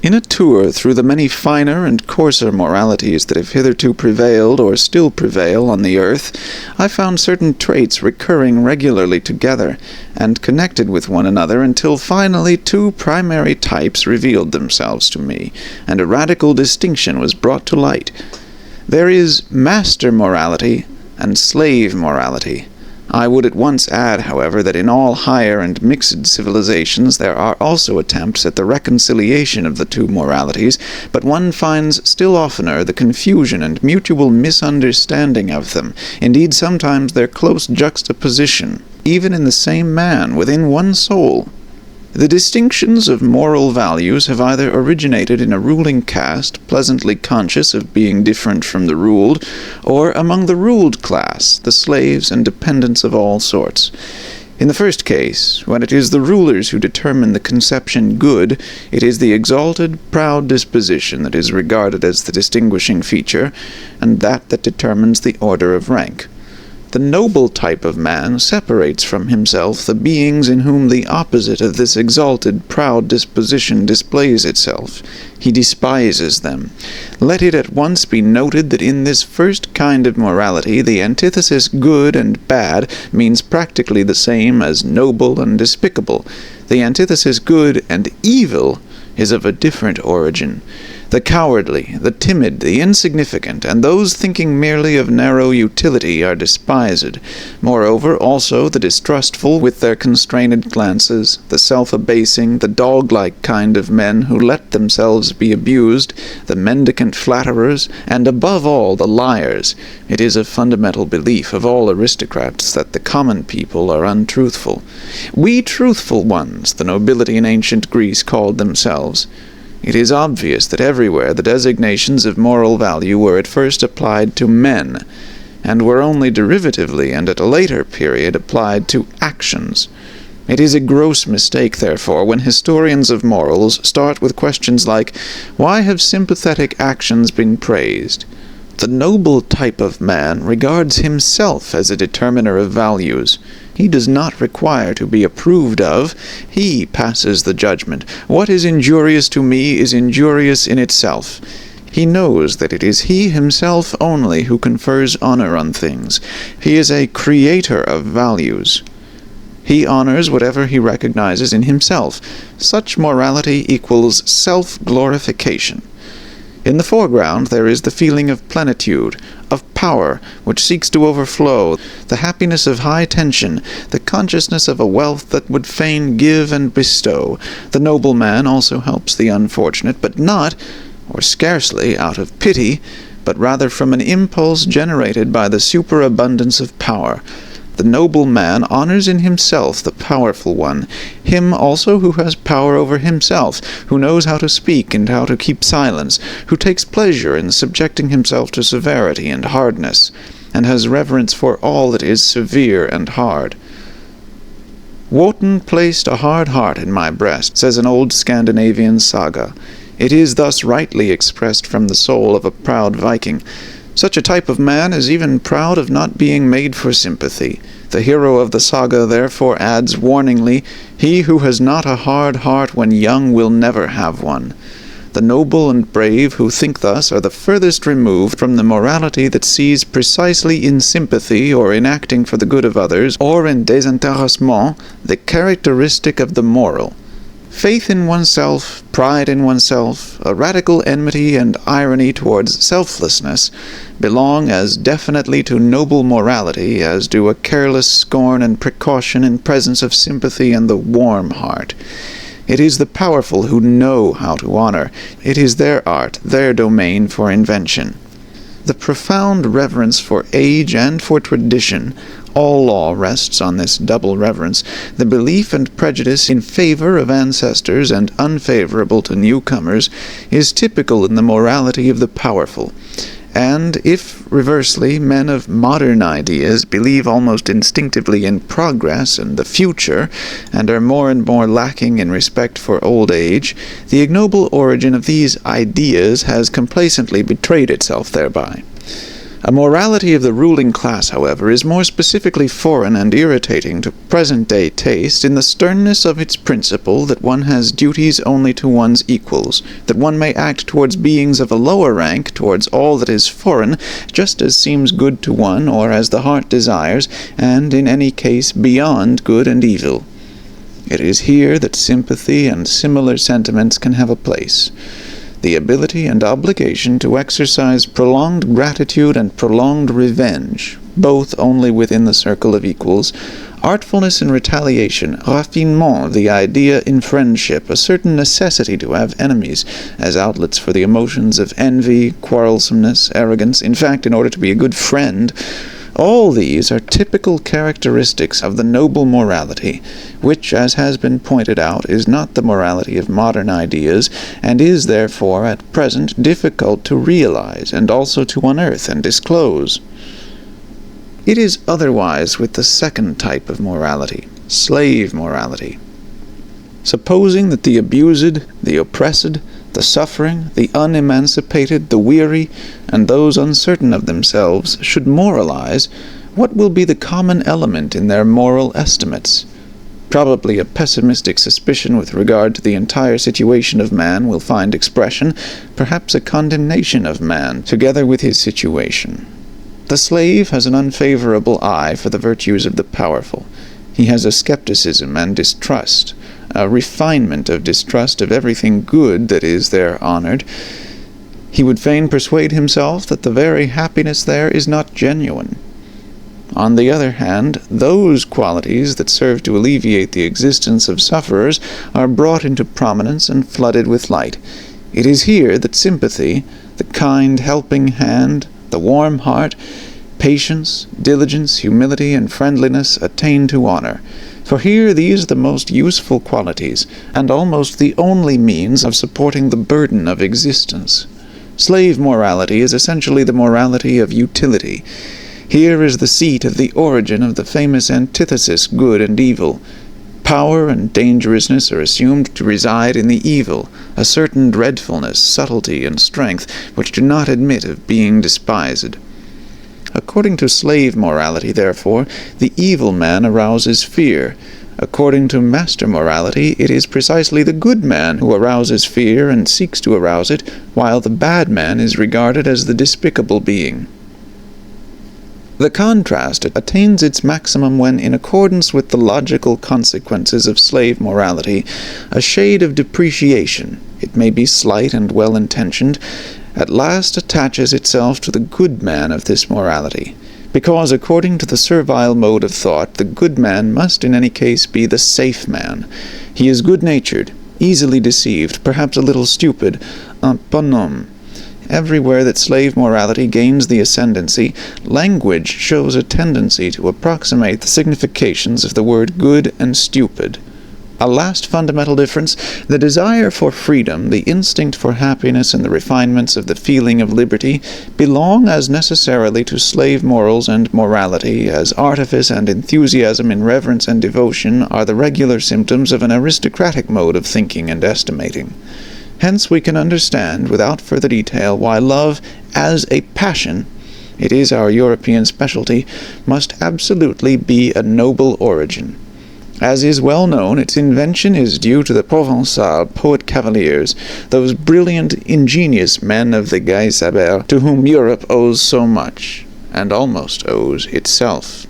In a tour through the many finer and coarser moralities that have hitherto prevailed or still prevail on the earth, I found certain traits recurring regularly together and connected with one another until finally two primary types revealed themselves to me, and a radical distinction was brought to light. There is master morality and slave morality. I would at once add, however, that in all higher and mixed civilizations there are also attempts at the reconciliation of the two moralities, but one finds still oftener the confusion and mutual misunderstanding of them, indeed sometimes their close juxtaposition, even in the same man, within one soul. The distinctions of moral values have either originated in a ruling caste, pleasantly conscious of being different from the ruled, or among the ruled class, the slaves and dependents of all sorts. In the first case, when it is the rulers who determine the conception good, it is the exalted, proud disposition that is regarded as the distinguishing feature, and that determines the order of rank. The noble type of man separates from himself the beings in whom the opposite of this exalted, proud disposition displays itself. He despises them. Let it at once be noted that in this first kind of morality the antithesis good and bad means practically the same as noble and despicable. The antithesis good and evil is of a different origin. The cowardly, the timid, the insignificant, and those thinking merely of narrow utility are despised. Moreover, also the distrustful, with their constrained glances, the self-abasing, the dog-like kind of men who let themselves be abused, the mendicant flatterers, and above all the liars. It is a fundamental belief of all aristocrats that the common people are untruthful. We truthful ones, the nobility in ancient Greece called themselves. It is obvious that everywhere the designations of moral value were at first applied to men, and were only derivatively and at a later period applied to actions. It is a gross mistake, therefore, when historians of morals start with questions like, why have sympathetic actions been praised? The noble type of man regards himself as a determiner of values. He does not require to be approved of. He passes the judgment. What is injurious to me is injurious in itself. He knows that it is he himself only who confers honor on things. He is a creator of values. He honors whatever he recognizes in himself. Such morality equals self-glorification. In the foreground there is the feeling of plenitude, of power, which seeks to overflow, the happiness of high tension, the consciousness of a wealth that would fain give and bestow. The noble man also helps the unfortunate, but not, or scarcely, out of pity, but rather from an impulse generated by the superabundance of power. The noble man honors in himself the powerful one, him also who has power over himself, who knows how to speak and how to keep silence, who takes pleasure in subjecting himself to severity and hardness, and has reverence for all that is severe and hard. Wotan placed a hard heart in my breast, says an old Scandinavian saga. It is thus rightly expressed from the soul of a proud Viking. Such a type of man is even proud of not being made for sympathy. The hero of the saga therefore adds warningly, he who has not a hard heart when young will never have one. The noble and brave who think thus are the furthest removed from the morality that sees precisely in sympathy or in acting for the good of others, or in désintéressement, the characteristic of the moral. Faith in oneself, pride in oneself, a radical enmity and irony towards selflessness belong as definitely to noble morality as do a careless scorn and precaution in presence of sympathy and the warm heart. It is the powerful who know how to honor. It is their art, their domain for invention. The profound reverence for age and for tradition, all law rests on this double reverence, the belief and prejudice in favor of ancestors and unfavorable to newcomers, is typical in the morality of the powerful. And if, reversely, men of modern ideas believe almost instinctively in progress and the future, and are more and more lacking in respect for old age, the ignoble origin of these ideas has complacently betrayed itself thereby. A morality of the ruling class, however, is more specifically foreign and irritating to present-day taste in the sternness of its principle that one has duties only to one's equals, that one may act towards beings of a lower rank, towards all that is foreign, just as seems good to one or as the heart desires, and in any case beyond good and evil. It is here that sympathy and similar sentiments can have a place. The ability and obligation to exercise prolonged gratitude and prolonged revenge, both only within the circle of equals, artfulness in retaliation, raffinement, the idea in friendship, a certain necessity to have enemies as outlets for the emotions of envy, quarrelsomeness, arrogance, in fact, in order to be a good friend. All these are typical characteristics of the noble morality, which, as has been pointed out, is not the morality of modern ideas, and is therefore at present difficult to realize, and also to unearth and disclose. It is otherwise with the second type of morality, slave morality. Supposing that the abused, the oppressed, the suffering, the unemancipated, the weary, and those uncertain of themselves should moralize, what will be the common element in their moral estimates? Probably a pessimistic suspicion with regard to the entire situation of man will find expression, perhaps a condemnation of man, together with his situation. The slave has an unfavorable eye for the virtues of the powerful. He has a skepticism and distrust, a refinement of distrust of everything good that is there honored. He would fain persuade himself that the very happiness there is not genuine. On the other hand, those qualities that serve to alleviate the existence of sufferers are brought into prominence and flooded with light. It is here that sympathy, the kind helping hand, the warm heart, patience, diligence, humility, and friendliness attain to honor. For here these are the most useful qualities, and almost the only means of supporting the burden of existence. Slave morality is essentially the morality of utility. Here is the seat of the origin of the famous antithesis good and evil. Power and dangerousness are assumed to reside in the evil, a certain dreadfulness, subtlety, and strength, which do not admit of being despised. According to slave morality, therefore, the evil man arouses fear. According to master morality, it is precisely the good man who arouses fear and seeks to arouse it, while the bad man is regarded as the despicable being. The contrast attains its maximum when, in accordance with the logical consequences of slave morality, a shade of depreciation, it may be slight and well-intentioned, at last attaches itself to the good man of this morality, because according to the servile mode of thought, the good man must in any case be the safe man. He is good-natured, easily deceived, perhaps a little stupid, un bonhomme. Everywhere that slave morality gains the ascendancy, language shows a tendency to approximate the significations of the word good and stupid. A last fundamental difference, the desire for freedom, the instinct for happiness, and the refinements of the feeling of liberty belong as necessarily to slave morals and morality as artifice and enthusiasm in reverence and devotion are the regular symptoms of an aristocratic mode of thinking and estimating. Hence we can understand, without further detail, why love, as a passion, it is our European specialty, must absolutely be a noble origin. As is well known, its invention is due to the Provençal poet-cavaliers, those brilliant, ingenious men of the Gai Saber, to whom Europe owes so much, and almost owes itself.